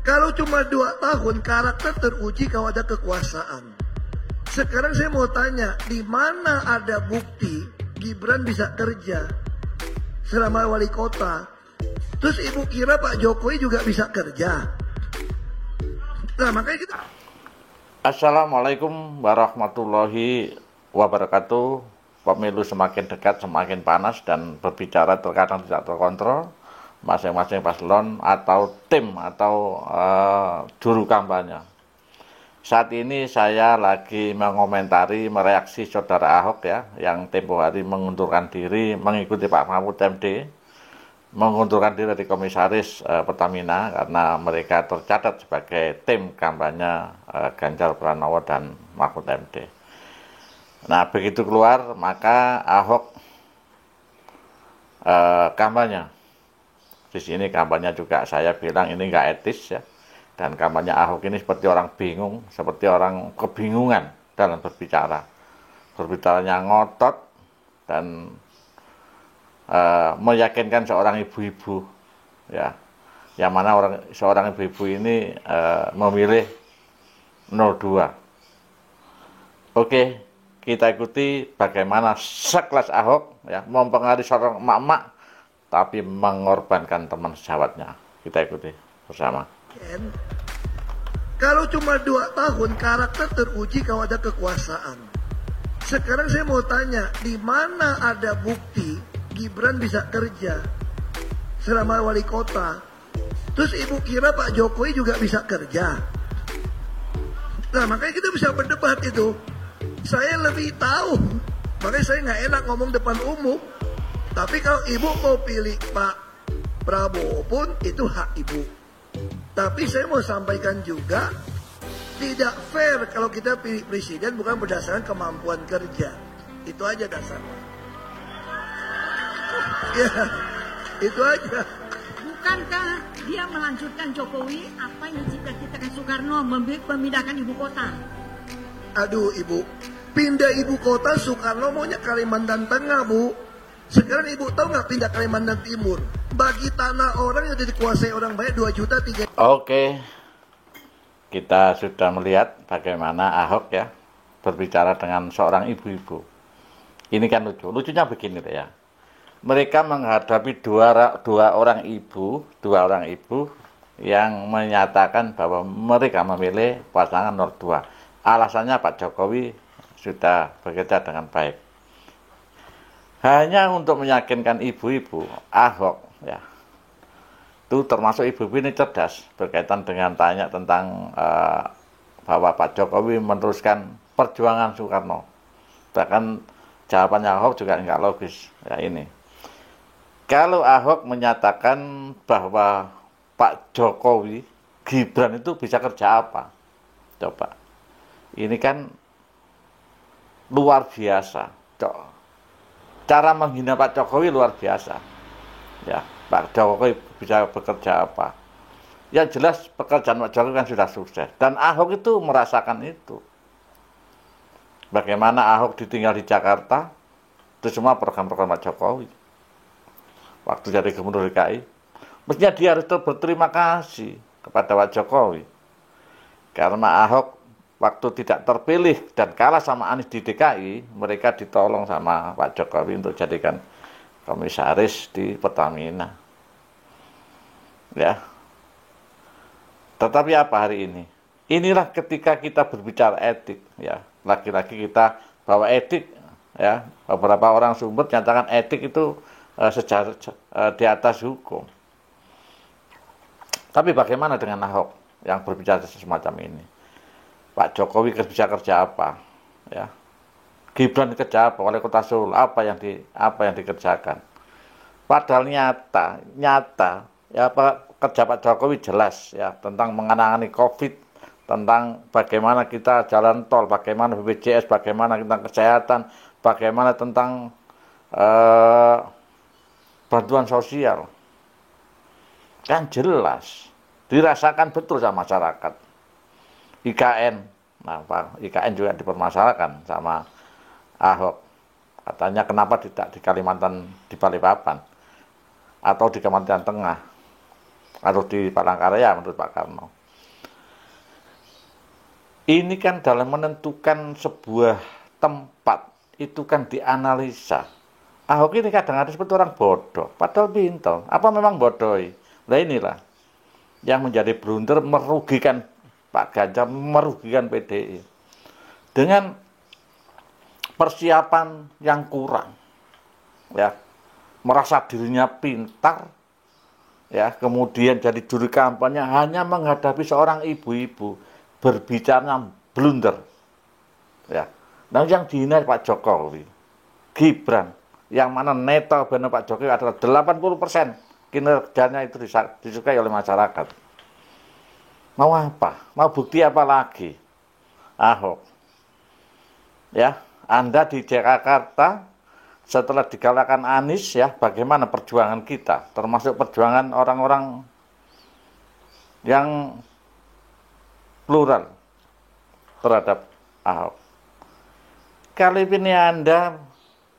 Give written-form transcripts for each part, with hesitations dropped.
Kalau cuma 2 tahun karakter teruji kalau ada kekuasaan. Sekarang saya mau tanya, di mana ada bukti Gibran bisa kerja selama wali kota? Terus ibu kira Pak Jokowi juga bisa kerja? Nah makanya kita. Assalamualaikum warahmatullahi wabarakatuh. Pemilu semakin dekat semakin panas dan berbicara terkadang tidak terkontrol. Masing-masing paslon atau tim atau juru kampanye. Saat ini saya lagi mengomentari mereaksi saudara Ahok ya, yang tempo hari mengundurkan diri mengikuti Pak Mahfud MD, mengundurkan diri dari komisaris Pertamina karena mereka tercatat sebagai tim kampanye Ganjar Pranowo dan Mahfud MD. Nah begitu keluar maka Ahok kampanye. Di sini kampanye juga saya bilang ini nggak etis ya, dan kampanye Ahok ini seperti orang bingung, seperti orang kebingungan dalam berbicaranya ngotot dan meyakinkan seorang ibu-ibu ya, yang mana seorang ibu-ibu ini memilih 02. Oke, kita ikuti bagaimana sekelas Ahok ya mempengaruhi seorang emak-emak tapi mengorbankan teman sejawatnya. Kita ikuti bersama. Kalau cuma 2 tahun karakter teruji kalau ada kekuasaan. Sekarang saya mau tanya, di mana ada bukti Gibran bisa kerja selama wali kota? Terus ibu kira Pak Jokowi juga bisa kerja? Nah makanya kita bisa berdebat itu. Saya lebih tahu, makanya saya nggak enak ngomong depan umum. Tapi kalau ibu mau pilih Pak Prabowo pun itu hak ibu. Tapi saya mau sampaikan juga, tidak fair kalau kita pilih presiden bukan berdasarkan kemampuan kerja. Itu aja dasarnya. Ya, itu aja. Bukankah dia melanjutkan Jokowi apa yang dicita-citakan Soekarno, memindahkan ibu kota? Aduh ibu, pindah ibu kota Soekarno maunya Kalimantan Tengah bu. Sekarang ibu tahu nggak pindah Kalimantan Timur? Bagi tanah orang yang dikuasai orang banyak 2 juta 3. Oke, kita sudah melihat bagaimana Ahok ya berbicara dengan seorang ibu-ibu. Ini kan lucu. Lucunya begini ya. Mereka menghadapi dua orang ibu yang menyatakan bahwa mereka memilih pasangan nomor 2. Alasannya Pak Jokowi sudah bekerja dengan baik. Hanya untuk meyakinkan ibu-ibu, Ahok ya, itu termasuk ibu-ibu ini cerdas berkaitan dengan tanya tentang bahwa Pak Jokowi meneruskan perjuangan Soekarno. Bahkan jawabannya Ahok juga nggak logis ya ini. Kalau Ahok menyatakan bahwa Pak Jokowi, Gibran itu bisa kerja apa? Coba, ini kan luar biasa. Cara menghina Pak Jokowi luar biasa. Ya, Pak Jokowi bisa bekerja apa? Yang jelas pekerjaan Pak Jokowi kan sudah sukses. Dan Ahok itu merasakan itu. Bagaimana Ahok ditinggal di Jakarta, itu semua program-program Pak Jokowi. Waktu jadi Gubernur DKI. Mestinya dia harus berterima kasih kepada Pak Jokowi. Karena Ahok waktu tidak terpilih dan kalah sama Anies di DKI, mereka ditolong sama Pak Jokowi untuk jadikan komisaris di Pertamina. Ya. Tetapi apa hari ini? Inilah ketika kita berbicara etik, ya. Lagi-lagi kita bahwa etik, ya. Beberapa orang sumber nyatakan etik itu di atas hukum. Tapi bagaimana dengan Ahok yang berbicara semacam ini? Pak Jokowi bisa kerja apa, ya? Gibran kerja apa? Wali Kota Solo apa yang dikerjakan? Padahal nyata, ya kerja Pak Jokowi jelas ya tentang menangani COVID, tentang bagaimana kita jalan tol, bagaimana BPJS, bagaimana tentang kesehatan, bagaimana tentang bantuan sosial, kan jelas dirasakan betul sama masyarakat. IKN, nah Pak, IKN juga dipermasalahkan sama Ahok. Katanya kenapa tidak di Kalimantan, di Balikpapan atau di Kalimantan Tengah. atau di Palangkaraya menurut Pak Karno. Ini kan dalam menentukan sebuah tempat itu kan dianalisa. Ahok ini kadang-kadang seperti orang bodoh, padahal pintar. Apa memang bodoh? Nah inilah yang menjadi blunder, merugikan Pak Ganjar, merugikan PDI. Dengan persiapan yang kurang, ya, merasa dirinya pintar, ya, kemudian jadi juru kampanye hanya menghadapi seorang ibu-ibu, berbicara blunder, ya. Nah yang dihina Pak Jokowi, Gibran, yang mana neto benar Pak Jokowi adalah 80% kinerjanya itu disukai oleh masyarakat. Mau apa? Mau bukti apa lagi? Ahok, ya, Anda di Jakarta setelah dikalahkan Anies, ya, bagaimana perjuangan kita, termasuk perjuangan orang-orang yang plural terhadap Ahok. Kali ini Anda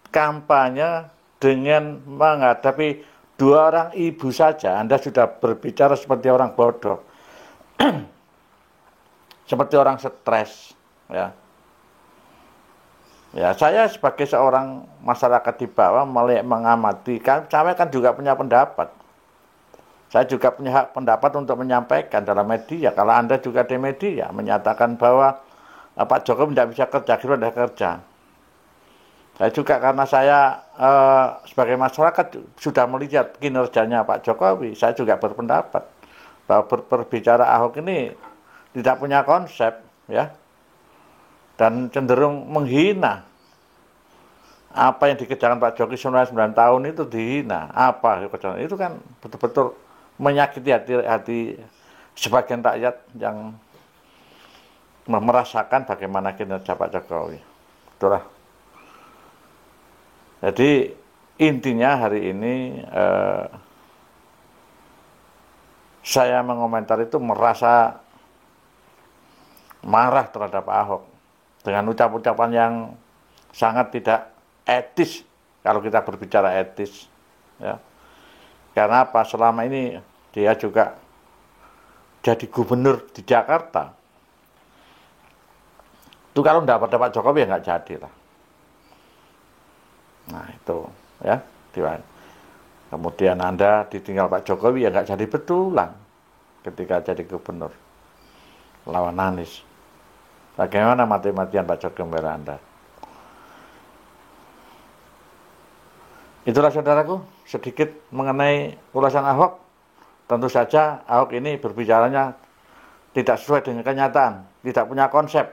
kampanye dengan menghadapi 2 orang ibu saja, Anda sudah berbicara seperti orang bodoh, seperti orang stres, ya. Ya, saya sebagai seorang masyarakat di bawah mengamati, saya kan juga punya pendapat. Saya juga punya hak pendapat untuk menyampaikan dalam media. Kalau Anda juga di media menyatakan bahwa Pak Jokowi tidak bisa kerja, Gibran tidak kerja. Saya juga karena saya sebagai masyarakat sudah melihat kinerjanya Pak Jokowi, saya juga berpendapat bahwa berbicara Ahok ini tidak punya konsep, ya, dan cenderung menghina. Apa yang dikerjakan Pak Jokowi selama 9 tahun itu dihina. Apa itu kan betul-betul menyakiti hati sebagian rakyat yang merasakan bagaimana kinerja Pak Jokowi. Itulah. Jadi intinya hari ini saya mengomentar itu merasa marah terhadap Ahok dengan ucapan-ucapan yang sangat tidak etis kalau kita berbicara etis, ya. Karena apa? Selama ini dia juga jadi gubernur di Jakarta. Itu kalau tidak pada Pak Jokowi ya nggak jadi lah. Nah itu, ya. Kemudian Anda ditinggal Pak Jokowi ya nggak jadi betulan ketika jadi gubernur lawan Anies. Bagaimana mati-matian Pak Jokowi membela Anda? Itulah saudaraku sedikit mengenai ulasan Ahok. Tentu saja Ahok ini berbicaranya tidak sesuai dengan kenyataan, tidak punya konsep,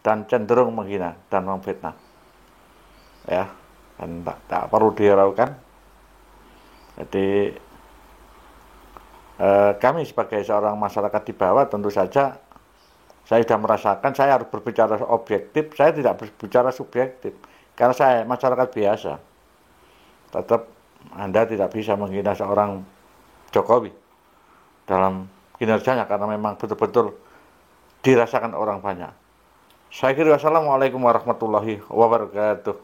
dan cenderung menghina dan memfitnah, ya, dan tak perlu dihiraukan. Jadi kami sebagai seorang masyarakat di bawah tentu saja saya sudah merasakan saya harus berbicara objektif, saya tidak berbicara subjektif karena saya masyarakat biasa. Tetap Anda tidak bisa menghina seorang Jokowi dalam kinerjanya karena memang betul-betul dirasakan orang banyak. Saya kira wassalamualaikum warahmatullahi wabarakatuh.